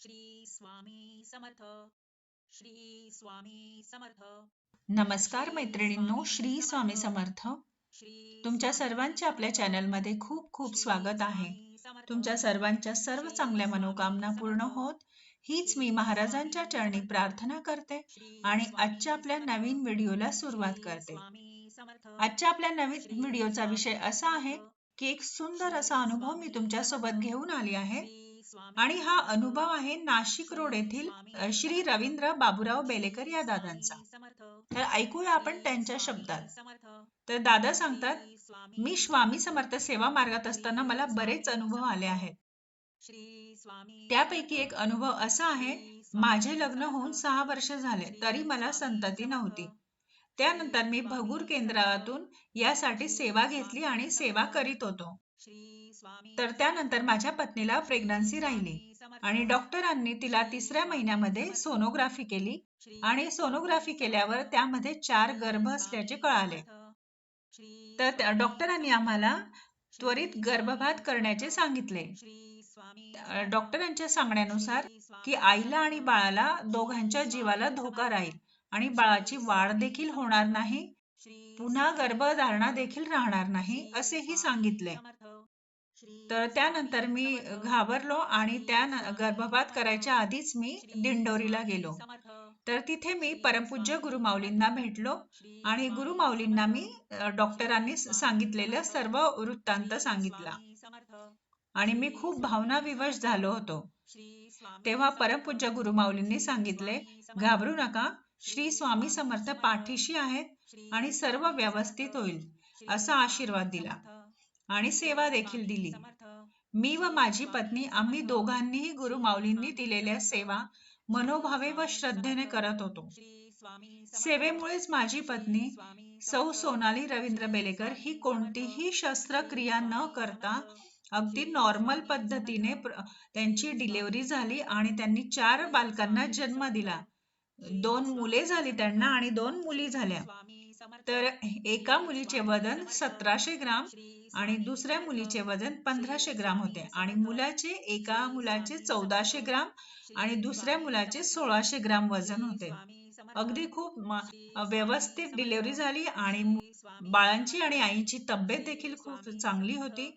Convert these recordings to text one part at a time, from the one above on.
श्री स्वामी समर्थ. श्री स्वामी समर्थ. नमस्कार मैत्रिणींनो, श्री स्वामी समर्थ. तुमच्या सर्वांचे आपल्या चॅनलमध्ये खूप खूप स्वागत आहे. तुमच्या सर्वांच्या सर्व चांगल्या मनोकामना पूर्ण होत हीच मी महाराजांच्या चरणी प्रार्थना करते आणि आजच्या आपल्या नवीन व्हिडिओला सुरुवात करते. आजच्या आपल्या नवीन व्हिडिओचा विषय असा आहे की एक सुंदर असा अनुभव मी तुमच्यासोबत घेऊन आली आहे आणि हा अनुभव आहे नाशिक रोड येथील श्री रवींद्र बाबूराव बेलेकर या दादांचा. तर ऐकूया आपण त्यांच्या शब्दात. तर दादा सांगतात, मी स्वामी समर्थ सेवा मार्गात असताना मला बरेच अनुभव आले आहेत. त्यापैकी एक अनुभव असा आहे, माझे लग्न होऊन 6 वर्ष झाले तरी मला संतती नव्हती. त्यानंतर मी भगूर केंद्रातून यासाठी सेवा घेतली आणि सेवा करीत होतो. तर त्यानंतर माझ्या पत्नीला प्रेग्नन्सी राहिली आणि डॉक्टरांनी तिला 3ऱ्या महिन्यामध्ये सोनोग्राफी केली आणि सोनोग्राफी केल्यावर त्यामध्ये 4 गर्भ असल्याचे कळाले. तर डॉक्टरांनी आम्हाला त्वरित गर्भपात करण्याचे सांगितले. डॉक्टरांच्या सांगण्यानुसार की आईला आणि बाळाला दोघांच्या जीवाला धोका राहील आणि बाळाची वाढ देखील होणार नाही, पुन्हा गर्भधारणा देखील राहणार नाही असेही सांगितले. तर त्यानंतर मी घाबरलो आणि त्या गर्भपात करायच्या आधीच मी दिंडोरीला गेलो. तर तिथे मी परमपूज्य गुरुमाऊलींना भेटलो आणि गुरुमाऊलींना मी डॉक्टरांनी सांगितलेलं सर्व वृत्तांत सांगितला आणि मी खूप भावनाविवश झालो होतो. तेव्हा परमपूज्य गुरुमाऊलींनी सांगितले, घाबरू नका, श्री स्वामी समर्थ पाठीशी आहेत आणि सर्व व्यवस्थित होईल असा आशीर्वाद दिला आणि सेवा देखील दिली. मी व माझी पत्नी आम्ही दोघांनीही गुरुमाऊलींनी दिलेल्या सेवा मनोभावे व श्रद्धेने करत होतो. सेवेमुळेच माझी पत्नी सौ सोनाली रवींद्र बेलेकर ही कोणतीही शस्त्रक्रिया न करता अगदी नॉर्मल पद्धतीने त्यांची डिलिव्हरी झाली आणि त्यांनी 4 बालकांना जन्म दिला. 2 मुले झाली त्यांना आणि 2 मुली झाल्या. तर एका मुलीचे वजन 1700 ग्राम आणि दुसऱ्या मुलीचे वजन 1500 ग्राम होते आणि एका मुलाचे 1400 ग्राम आणि दुसऱ्या मुलाचे 1600 ग्राम वजन होते. अगदी खूप व्यवस्थित डिलिव्हरी झाली आणि बाळांची आणि आईची तब्येत देखील खूप चांगली होती.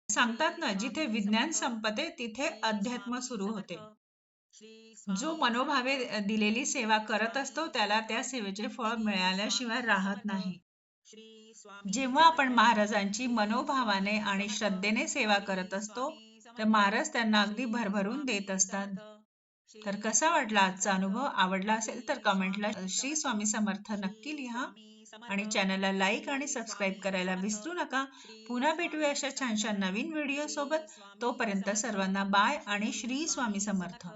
सांगतात ना, जिथे विज्ञान संपते तिथे अध्यात्म सुरू होते. जो मनोभावे दिलेली सेवा करत असतो त्याला त्या सेवेचे फळ मिळाल्याशिवाय राहत नाही. जेव्हा आपण महाराजांची मनोभावाने आणि श्रद्धेने सेवा करत असतो तर महाराज त्यांना अगदी भरभरून देत असतात. तर कसा वाटला आजचा अनुभव? आवडला असेल तर कमेंटला श्री स्वामी समर्थ नक्की लिहा आणि चॅनलला लाईक आणि सबस्क्राईब करायला विसरू नका. पुन्हा भेटूया अशा छानशा नवीन व्हिडिओ सोबत. तोपर्यंत सर्वांना बाय आणि श्री स्वामी समर्थ.